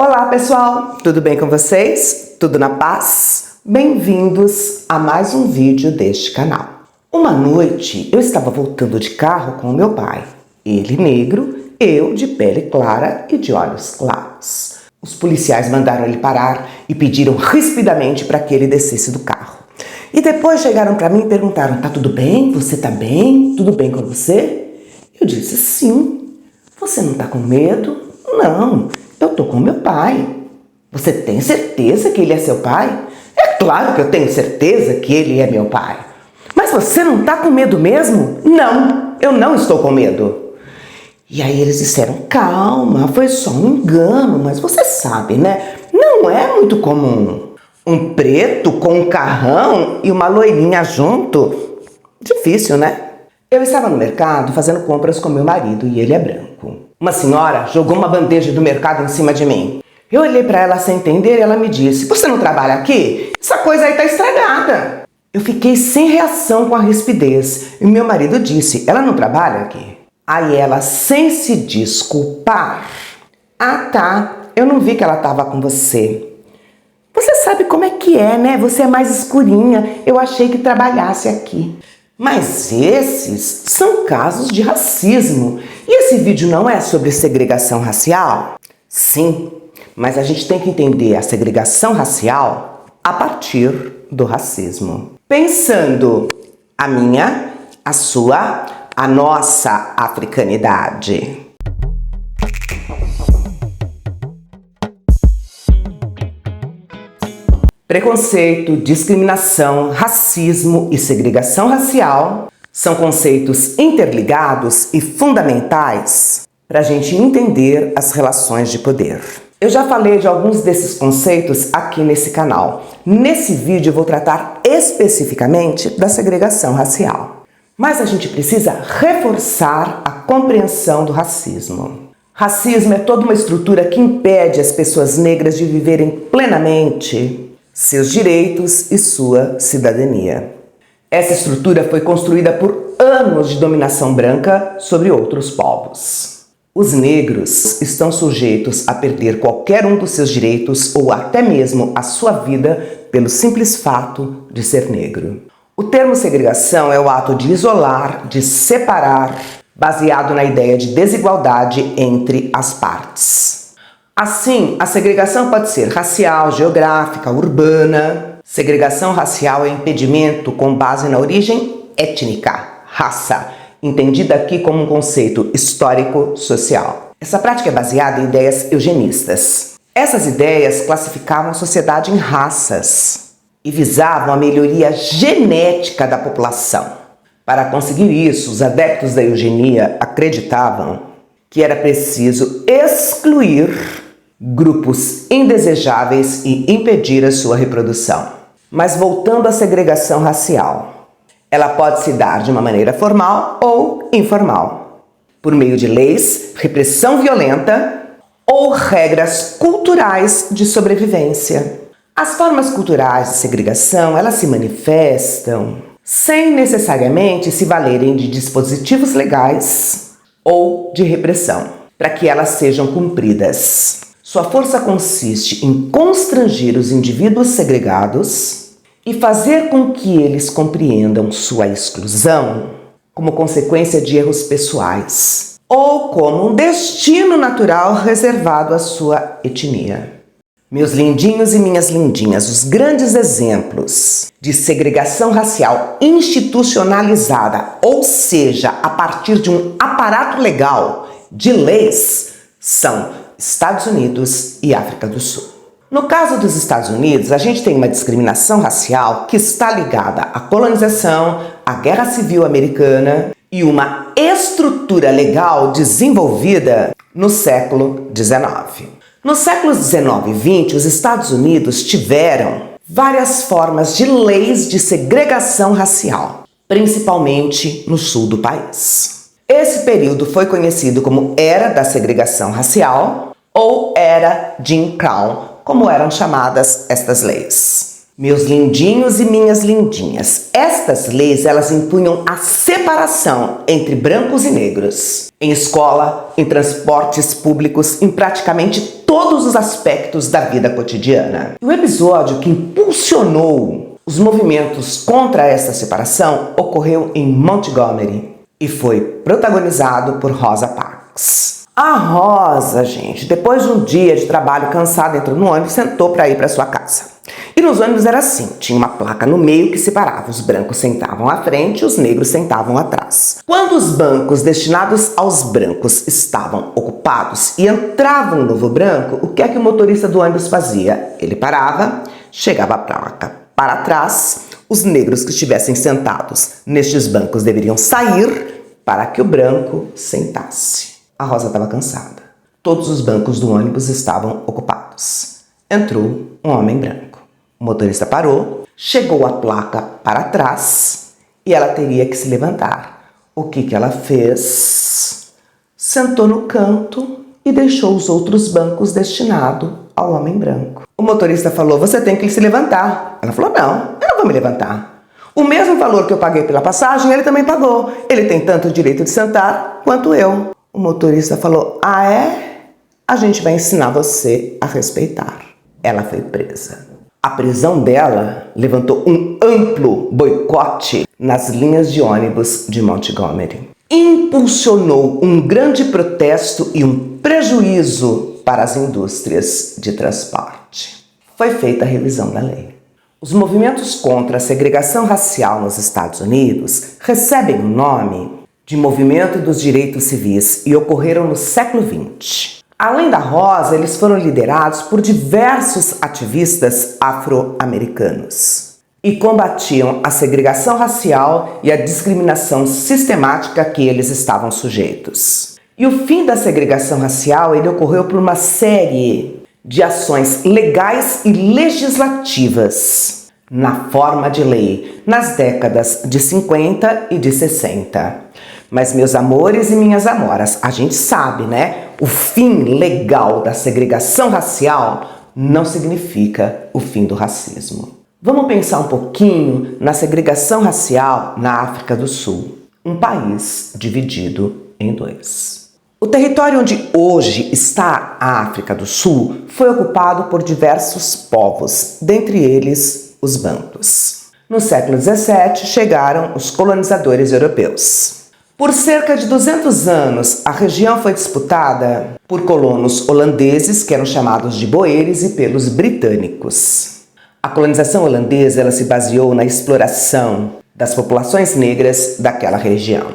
Olá pessoal, tudo bem com vocês? Tudo na paz? Bem-vindos a mais um vídeo deste canal. Uma noite eu estava voltando de carro com o meu pai, ele negro, eu de pele clara e de olhos claros. Os policiais mandaram ele parar e pediram rispidamente para que ele descesse do carro. E depois chegaram para mim e perguntaram: tá tudo bem? Você tá bem? Tudo bem com você? Eu disse: sim. Você não tá com medo? Não, eu tô com meu pai. Você tem certeza que ele é seu pai? É claro que eu tenho certeza que ele é meu pai. Mas você não tá com medo mesmo? Não, eu não estou com medo. E aí eles disseram: calma, foi só um engano, mas você sabe, né? Não é muito comum. Um preto com um carrão e uma loirinha junto. Difícil, né? Eu estava no mercado fazendo compras com meu marido e ele é branco. Uma senhora jogou uma bandeja do mercado em cima de mim. Eu olhei para ela sem entender e ela me disse: você não trabalha aqui? Essa coisa aí tá estragada. Eu fiquei sem reação com a rispidez e meu marido disse: ela não trabalha aqui? Aí ela, sem se desculpar: ah tá, eu não vi que ela estava com você. Você sabe como é que é, né? Você é mais escurinha, eu achei que trabalhasse aqui. Mas esses são casos de racismo. E esse vídeo não é sobre segregação racial? Sim, mas a gente tem que entender a segregação racial a partir do racismo. Pensando a minha, a sua, a nossa africanidade. Preconceito, discriminação, racismo e segregação racial são conceitos interligados e fundamentais para a gente entender as relações de poder. Eu já falei de alguns desses conceitos aqui nesse canal. Nesse vídeo eu vou tratar especificamente da segregação racial. Mas a gente precisa reforçar a compreensão do racismo. Racismo é toda uma estrutura que impede as pessoas negras de viverem plenamente seus direitos e sua cidadania. Essa estrutura foi construída por anos de dominação branca sobre outros povos. Os negros estão sujeitos a perder qualquer um dos seus direitos ou até mesmo a sua vida pelo simples fato de ser negro. O termo segregação é o ato de isolar, de separar, baseado na ideia de desigualdade entre as partes. Assim, a segregação pode ser racial, geográfica, urbana. Segregação racial é impedimento com base na origem étnica, raça, entendida aqui como um conceito histórico-social. Essa prática é baseada em ideias eugenistas. Essas ideias classificavam a sociedade em raças e visavam a melhoria genética da população. Para conseguir isso, os adeptos da eugenia acreditavam que era preciso excluir grupos indesejáveis e impedir a sua reprodução. Mas voltando à segregação racial, ela pode se dar de uma maneira formal ou informal, por meio de leis, repressão violenta ou regras culturais de sobrevivência. As formas culturais de segregação, elas se manifestam sem necessariamente se valerem de dispositivos legais ou de repressão, para que elas sejam cumpridas. Sua força consiste em constranger os indivíduos segregados e fazer com que eles compreendam sua exclusão como consequência de erros pessoais ou como um destino natural reservado à sua etnia. Meus lindinhos e minhas lindinhas, os grandes exemplos de segregação racial institucionalizada, ou seja, a partir de um aparato legal de leis, são Estados Unidos e África do Sul. No caso dos Estados Unidos, a gente tem uma discriminação racial que está ligada à colonização, à Guerra Civil Americana e uma estrutura legal desenvolvida no século XIX. Nos séculos XIX e XX, os Estados Unidos tiveram várias formas de leis de segregação racial, principalmente no sul do país. Esse período foi conhecido como Era da Segregação Racial ou Era Jim Crow, como eram chamadas estas leis. Meus lindinhos e minhas lindinhas, estas leis elas impunham a separação entre brancos e negros. Em escola, em transportes públicos, em praticamente todos os aspectos da vida cotidiana. E o episódio que impulsionou os movimentos contra essa separação ocorreu em Montgomery e foi protagonizado por Rosa Parks. A Rosa, gente, depois de um dia de trabalho cansada, entrou no ônibus e sentou para ir para sua casa. E nos ônibus era assim, tinha uma placa no meio que separava, os brancos sentavam à frente e os negros sentavam atrás. Quando os bancos destinados aos brancos estavam ocupados e entrava um novo branco, o que é que o motorista do ônibus fazia? Ele parava, chegava a placa para trás, os negros que estivessem sentados nestes bancos deveriam sair para que o branco sentasse. A Rosa estava cansada. Todos os bancos do ônibus estavam ocupados. Entrou um homem branco. O motorista parou, chegou a placa para trás e ela teria que se levantar. O que ela fez? Sentou no canto e deixou os outros bancos destinados ao homem branco. O motorista falou, você tem que se levantar. Ela falou, não, eu não vou me levantar. O mesmo valor que eu paguei pela passagem, ele também pagou. Ele tem tanto direito de sentar quanto eu. O motorista falou, ah é? A gente vai ensinar você a respeitar. Ela foi presa. A prisão dela levantou um amplo boicote nas linhas de ônibus de Montgomery. Impulsionou um grande protesto e um prejuízo para as indústrias de transporte. Foi feita a revisão da lei. Os movimentos contra a segregação racial nos Estados Unidos recebem o nome de Movimento dos Direitos Civis e ocorreram no século XX. Além da Rosa, eles foram liderados por diversos ativistas afro-americanos e combatiam a segregação racial e a discriminação sistemática que eles estavam sujeitos. E o fim da segregação racial ele ocorreu por uma série de ações legais e legislativas na forma de lei nas décadas de 50 e de 60. Mas, meus amores e minhas amoras, a gente sabe, né? O fim legal da segregação racial não significa o fim do racismo. Vamos pensar um pouquinho na segregação racial na África do Sul, um país dividido em dois. O território onde hoje está a África do Sul foi ocupado por diversos povos, dentre eles os bantus. No século XVII chegaram os colonizadores europeus. Por cerca de 200 anos, a região foi disputada por colonos holandeses, que eram chamados de boeres, e pelos britânicos. A colonização holandesa ela se baseou na exploração das populações negras daquela região.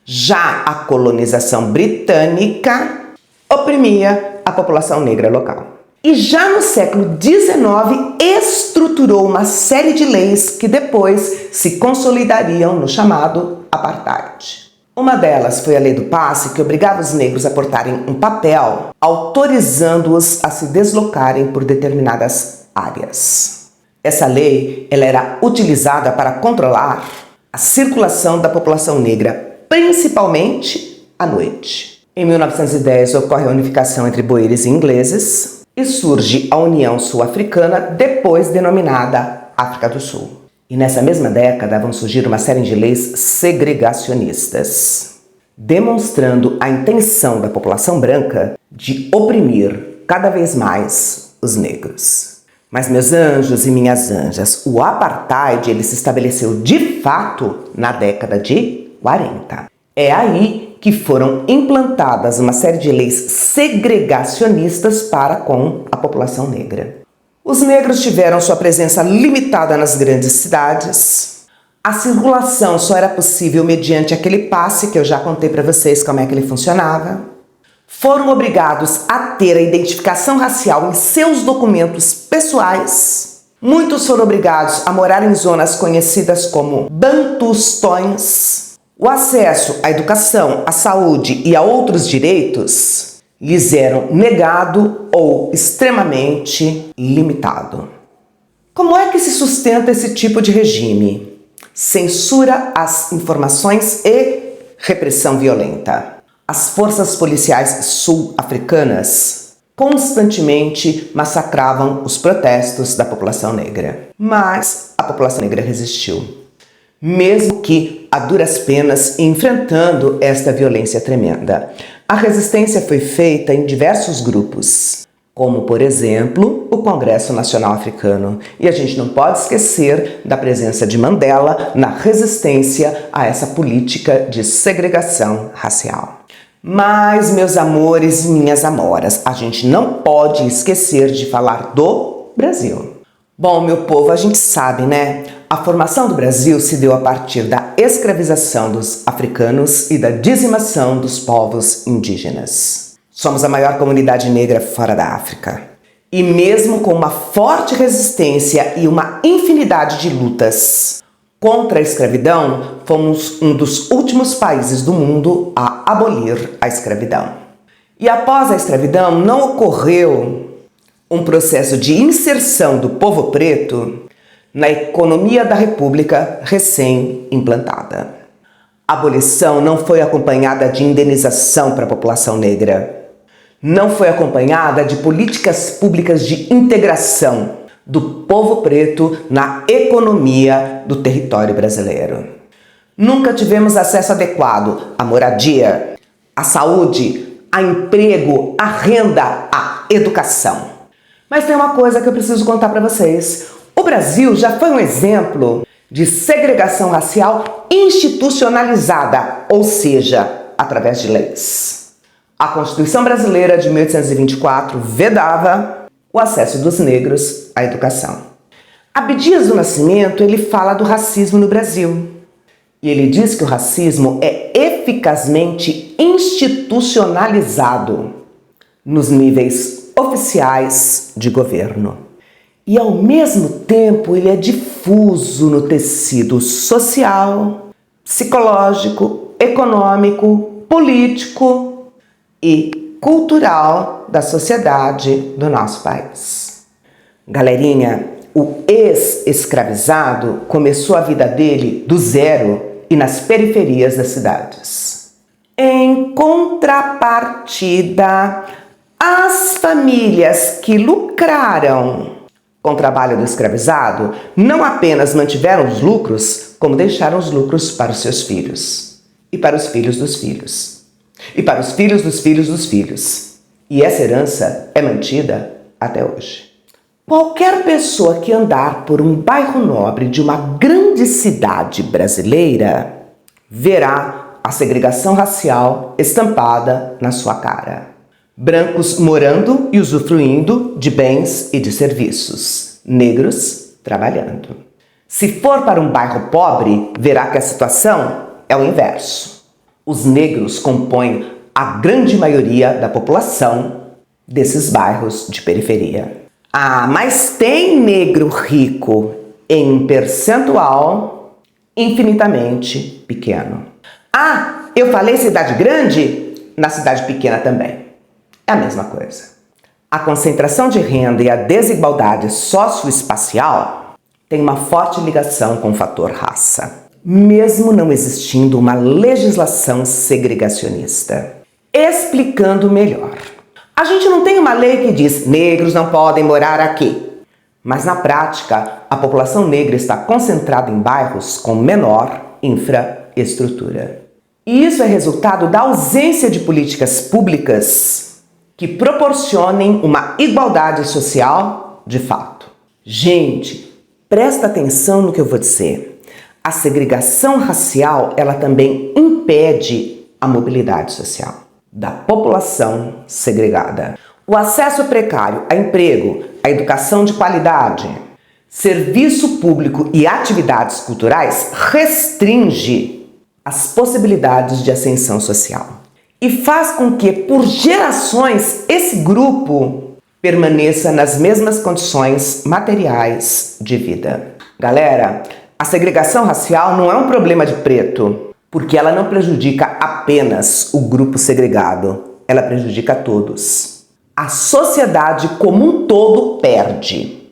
Já a colonização britânica oprimia a população negra local. E já no século XIX estruturou uma série de leis que depois se consolidariam no chamado apartheid. Uma delas foi a Lei do Passe, que obrigava os negros a portarem um papel autorizando-os a se deslocarem por determinadas áreas. Essa lei ela era utilizada para controlar a circulação da população negra, principalmente à noite. Em 1910 ocorre a unificação entre boeres e ingleses e surge a União Sul-Africana, depois denominada África do Sul. E nessa mesma década vão surgir uma série de leis segregacionistas, demonstrando a intenção da população branca de oprimir cada vez mais os negros. Mas, meus anjos e minhas anjas, o apartheid ele se estabeleceu de fato na década de 40. É aí que foram implantadas uma série de leis segregacionistas para com a população negra. Os negros tiveram sua presença limitada nas grandes cidades. A circulação só era possível mediante aquele passe que eu já contei para vocês como é que ele funcionava. Foram obrigados a ter a identificação racial em seus documentos pessoais. Muitos foram obrigados a morar em zonas conhecidas como bantustões. O acesso à educação, à saúde e a outros direitos lhes eram negado ou extremamente limitado. Como é que se sustenta esse tipo de regime? Censura às informações e repressão violenta. As forças policiais sul-africanas constantemente massacravam os protestos da população negra. Mas a população negra resistiu, mesmo que a duras penas, enfrentando esta violência tremenda. A resistência foi feita em diversos grupos, como, por exemplo, o Congresso Nacional Africano. E a gente não pode esquecer da presença de Mandela na resistência a essa política de segregação racial. Mas, meus amores e minhas amoras, a gente não pode esquecer de falar do Brasil. Bom, meu povo, a gente sabe, né? A formação do Brasil se deu a partir da escravização dos africanos e da dizimação dos povos indígenas. Somos a maior comunidade negra fora da África. E mesmo com uma forte resistência e uma infinidade de lutas contra a escravidão, fomos um dos últimos países do mundo a abolir a escravidão. E após a escravidão, não ocorreu um processo de inserção do povo preto na economia da República recém-implantada. A abolição não foi acompanhada de indenização para a população negra. Não foi acompanhada de políticas públicas de integração do povo preto na economia do território brasileiro. Nunca tivemos acesso adequado à moradia, à saúde, a emprego, à renda, à educação. Mas tem uma coisa que eu preciso contar para vocês. O Brasil já foi um exemplo de segregação racial institucionalizada, ou seja, através de leis. A Constituição Brasileira de 1824 vedava o acesso dos negros à educação. Abdias do Nascimento, ele fala do racismo no Brasil. E ele diz que o racismo é eficazmente institucionalizado nos níveis oficiais de governo. E ao mesmo tempo ele é difuso no tecido social, psicológico, econômico, político e cultural da sociedade do nosso país. Galerinha, o ex-escravizado começou a vida dele do zero e nas periferias das cidades. Em contrapartida, as famílias que lucraram com o trabalho do escravizado não apenas mantiveram os lucros, como deixaram os lucros para os seus filhos, e para os filhos dos filhos, e para os filhos dos filhos dos filhos. E essa herança é mantida até hoje. Qualquer pessoa que andar por um bairro nobre de uma grande cidade brasileira verá a segregação racial estampada na sua cara. Brancos morando e usufruindo de bens e de serviços, negros trabalhando. Se for para um bairro pobre, verá que a situação é o inverso. Os negros compõem a grande maioria da população desses bairros de periferia. Ah, mas tem negro rico em um percentual infinitamente pequeno. Ah, eu falei cidade grande? Na cidade pequena também. É a mesma coisa. A concentração de renda e a desigualdade socioespacial tem uma forte ligação com o fator raça, mesmo não existindo uma legislação segregacionista. Explicando melhor. A gente não tem uma lei que diz negros não podem morar aqui, mas na prática a população negra está concentrada em bairros com menor infraestrutura. E isso é resultado da ausência de políticas públicas que proporcionem uma igualdade social de fato. Gente, presta atenção no que eu vou dizer. A segregação racial, ela também impede a mobilidade social da população segregada. O acesso precário a emprego, a educação de qualidade, serviço público e atividades culturais restringe as possibilidades de ascensão social e faz com que, por gerações, esse grupo permaneça nas mesmas condições materiais de vida. Galera, a segregação racial não é um problema de preto, porque ela não prejudica apenas o grupo segregado, ela prejudica a todos. A sociedade como um todo perde.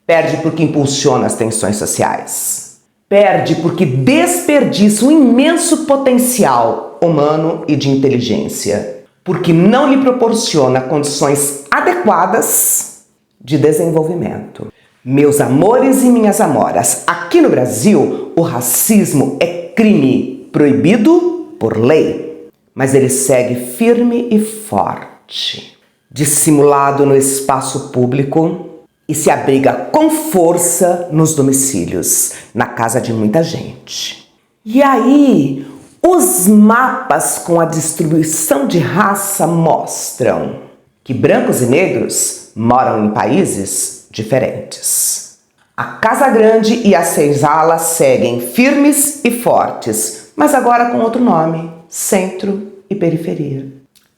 Perde porque impulsiona as tensões sociais. Perde porque desperdiça um imenso potencial humano e de inteligência, porque não lhe proporciona condições adequadas de desenvolvimento. Meus amores e minhas amoras, aqui no Brasil, o racismo é crime, proibido por lei. Mas ele segue firme e forte, dissimulado no espaço público e se abriga com força nos domicílios, na casa de muita gente. E aí, os mapas com a distribuição de raça mostram que brancos e negros moram em países diferentes. A Casa Grande e a Senzala seguem firmes e fortes, mas agora com outro nome: centro e periferia.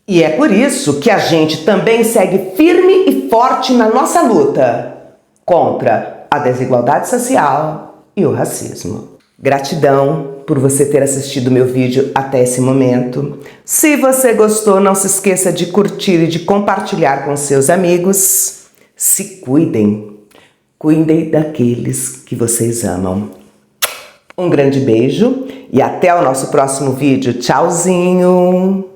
E é por isso que a gente também segue firme e forte na nossa luta contra a desigualdade social e o racismo. Gratidão por você ter assistido meu vídeo até esse momento. Se você gostou, não se esqueça de curtir e de compartilhar com seus amigos. Se cuidem, cuidem daqueles que vocês amam. Um grande beijo e até o nosso próximo vídeo. Tchauzinho!